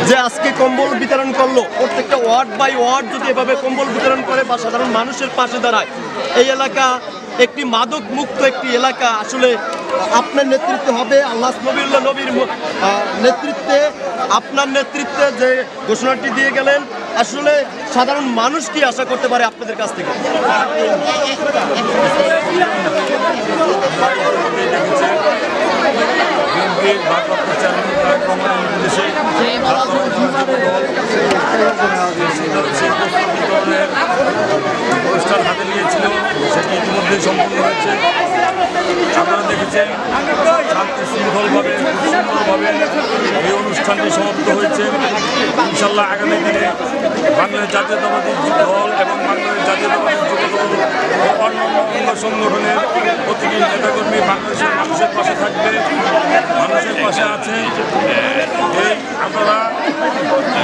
যে আজকে কম্বল বিতরণ করলো, প্রত্যেকটা ওয়ার্ড বাই ওয়ার্ড যদি এভাবে কম্বল বিতরণ করে বা সাধারণ মানুষের পাশে দাঁড়ায়, এই এলাকা একটি মাদক মুক্ত একটি এলাকা আসলে আপনার নেতৃত্বে হবে। আল্লাহ নবীর নেতৃত্বে, আপনার নেতৃত্বে যে ঘোষণাটি দিয়ে গেলেন, আসলে সাধারণ মানুষ কি আশা করতে পারে আপনাদের কাছ থেকে? অনুষ্ঠান হাতে নিয়েছিল, সেটি ইতিমধ্যেই সম্পূর্ণ হয়েছে। আপনারা দেখেছেন শান্তি শৃঙ্খলভাবে সুন্দরভাবে এই অনুষ্ঠানটি সমাপ্ত হয়েছে। ইনশাল্লাহ আগামী দিনে বাংলাদেশ জাতীয়তাবাদী দল এবং বাংলাদেশ জাতীয়তাবাদী যুব দল ও অন্যান্য অঙ্গ সংগঠনের প্রতিটি নেতাকর্মী বাংলাদেশের মানুষের পাশে থাকবে, মানুষের পাশে আছে। এই আপনারা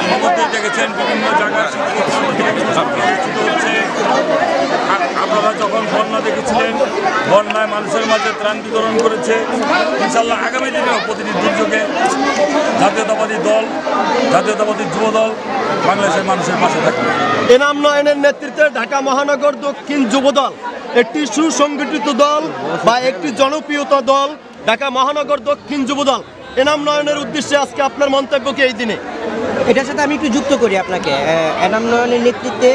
ইতিমধ্যেই দেখেছেন বিভিন্ন জায়গায় অনুষ্ঠিত হচ্ছে। আপনারা যখন বন্যা দেখেছিলেন, বন্যায় মানুষের মাঝে ত্রাণ বিতরণ করেছে। ইনশাল্লাহ আগামী দিনেও প্রতিটি দুর্যোগে জাতীয়তাবাদী দল, জাতীয়তাবাদী যুব দল বাংলাদেশের মানুষের পাশে থাকবে। এনাম নয়নের নেতৃত্বে ঢাকা মহানগর দক্ষিণ যুব দল একটি সুসংগঠিত দল বা একটি জনপ্রিয়তা দল। ঢাকা মহানগর দক্ষিণ যুব দল এনাম নয়নের উদ্দেশ্যে আজকে আপনার মন্তব্য কি এই দিনে? এটার সাথে আমি একটু যুক্ত করি আপনাকে। এনাম নয়নের নেতৃত্বে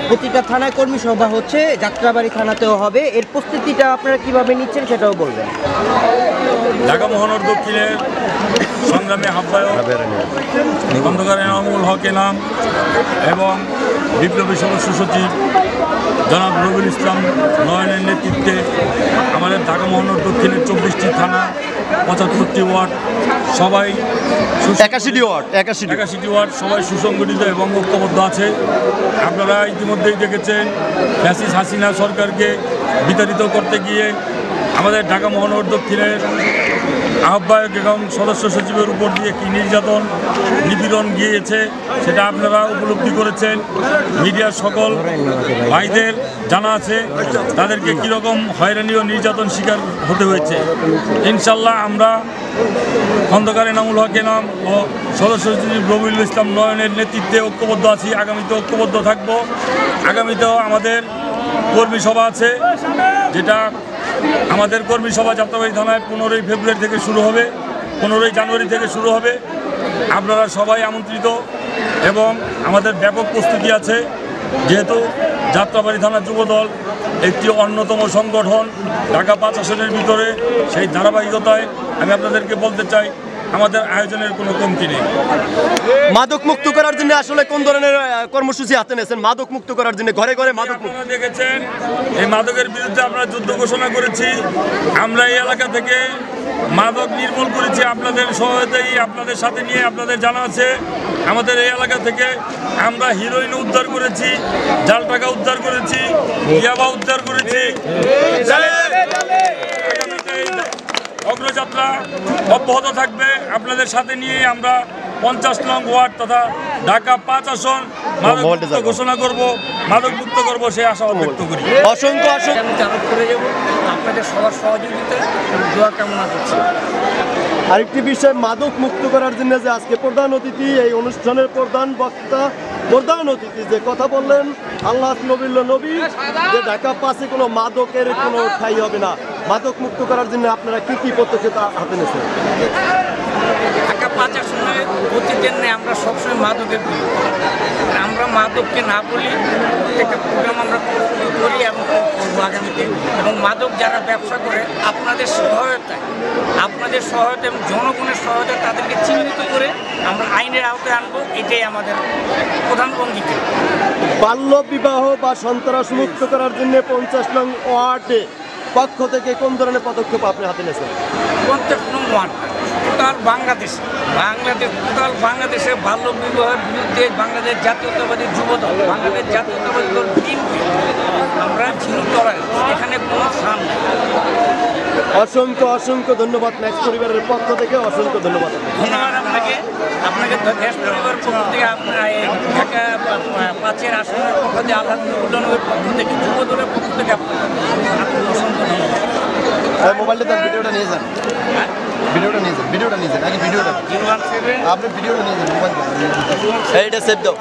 প্রতিটা থানায় কর্মী সভা হচ্ছে, যাত্রাবাড়ি থানাতেও হবে। এর প্রস্তুতিটা আপনারা কিভাবে নিচ্ছেন সেটাও বলবেন। ঢাকা মহানগর দক্ষিণের সংগ্রামী আহ্বায়ক খন্দকার এনামুল হক এনাম এবং বিপ্লবী সদস্য সচিব জনাব রবিউল ইসলাম নয়নের নেতৃত্বে আমাদের ঢাকা মহানগর দক্ষিণের 24টি থানা, 75টি ওয়ার্ড, সবাই 81টি ওয়ার্ড সবাই সুসংগঠিত এবং ঐক্যবদ্ধ আছে। আপনারা ইতিমধ্যেই দেখেছেন ফ্যাসিস্ট হাসিনা সরকারকে বিতাড়িত করতে গিয়ে আমাদের ঢাকা মহানগর দক্ষিণের আহ্বায়ক এবং সদস্য সচিবের উপর দিয়ে কী নির্যাতন নিপীড়ন গিয়েছে সেটা আপনারা উপলব্ধি করেছেন। মিডিয়ার সকল ভাইদের জানা আছে তাদেরকে কীরকম হয়রানি ও নির্যাতন শিকার হতে হয়েছে। ইনশাল্লাহ আমরা খন্দকার এনামুল হক এনাম ও সদস্য সচিব রবিউল ইসলাম নয়নের নেতৃত্বে ঐক্যবদ্ধ আছি, আগামীতে ঐক্যবদ্ধ থাকব। আগামীতেও আমাদের কর্মী সভা আছে, যেটা আমাদের কর্মী সভা যাত্রাবাড়ি থানায় 15ই ফেব্রুয়ারি থেকে শুরু হবে, 15ই জানুয়ারি থেকে শুরু হবে। আপনারা সবাই আমন্ত্রিত এবং আমাদের ব্যাপক প্রস্তুতি আছে। যেহেতু যাত্রাবাড়ি থানা যুবদল একটি অন্যতম সংগঠন ঢাকা 5 আসনের ভিতরে, সেই ধারাবাহিকতায় আমি আপনাদেরকে বলতে চাই আমাদের আয়োজনের কোনো কমতি নেই। মাদক মুক্ত করার জন্য আসলে কোন ধরনের কর্মসূচি হাতে নিয়েছেন? মাদক মুক্ত করার জন্য ঘরে ঘরে মাদক মুক্ত দেখেছেন, এই মাদকের বিরুদ্ধে আমরা যুদ্ধ ঘোষণা করেছি। আমরা এই এলাকা থেকে মাদক নির্মূল করেছি আপনাদের সহায়তায়, আপনাদের সাথে নিয়ে। আপনাদের জানা আছে আমাদের এই এলাকা থেকে আমরা হিরোইন উদ্ধার করেছি, জাল টাকা উদ্ধার করেছি, ইয়াবা উদ্ধার করেছি। অগ্রযাত্রা অব্যাহত থাকবে আপনাদের সাথে নিয়ে। আমরা 50 নং ওয়ার্ড তথা ঢাকা 5 আসন মাদকমুক্ত ঘোষণা করব, মাদকমুক্ত করব, সেই আশা ব্যক্ত করি। অসংখ্য আমি চালক করে যাব, আপনাদের সবার সহযোগিতা দোয়া কামনা করছি। আরেকটি বিষয়, মাদক মুক্ত করার জন্য যে আজকে প্রধান অতিথি, এই অনুষ্ঠানের প্রধান বক্তা, প্রধান অতিথি যে কথা বললেন আল্লাহ নবী যে ঢাকা 5-এ কোনো মাদকের কোনো ঠাঁই হবে না। মাদক মুক্ত করার জন্য আপনারা কি কি পদক্ষেপ হাতে নিয়েছেন? ঢাকা 5 আসনে প্রতিদিন আমরা সবসময় মাদকের বিরুদ্ধে। আমরা মাদককে না বলি, প্রত্যেকটা প্রোগ্রাম আমরা করি এবং করবো আগামীতে। এবং মাদক যারা ব্যবসা করে আপনাদের সহায়তায় এবং জনগণের সহায়তায় তাদেরকে চিহ্নিত করে আমরা আইনের আওতায় আনবো, এটাই আমাদের প্রধান অঙ্গীকার। বাল্য বিবাহ বা সন্ত্রাস মুক্ত করার জন্য 50 নং ওয়ার্ডে পক্ষ থেকে কোন ধরনের পদক্ষেপ আপনি হাতে নিয়েছেন? 50 নং ওয়ার্ড টোটাল বাংলাদেশে বাল্য বিবাহের বিরুদ্ধে বাংলাদেশ জাতীয়তাবাদী যুবদল, বাংলাদেশ জাতীয়তাবাদী দল বিএনপি, আমরা ঝিনুক তলায়, এখানে কোনো স্থান নেই। অসংখ্য ধন্যবাদ। ম্যাক্স পরিবারের পক্ষ থেকে অসংখ্য ধন্যবাদ। আপনাকে দেশ পরিবারের পক্ষ থেকে, আপনার ঢাকা 5-এর আসনের পক্ষ থেকে, আলহামদুলিল্লাহের পক্ষ থেকে, যুবদলের পক্ষ থেকে আপনাকে অসংখ্য ধন্যবাদ। মোবাইলটা তার ভিডিওটা নিয়ে যান, ভিডিওটা নিয়ে যান, আগে ভিডিওটা আপনি ভিডিওটা নিয়ে যান মোবাইল। এইটা সেভ দাও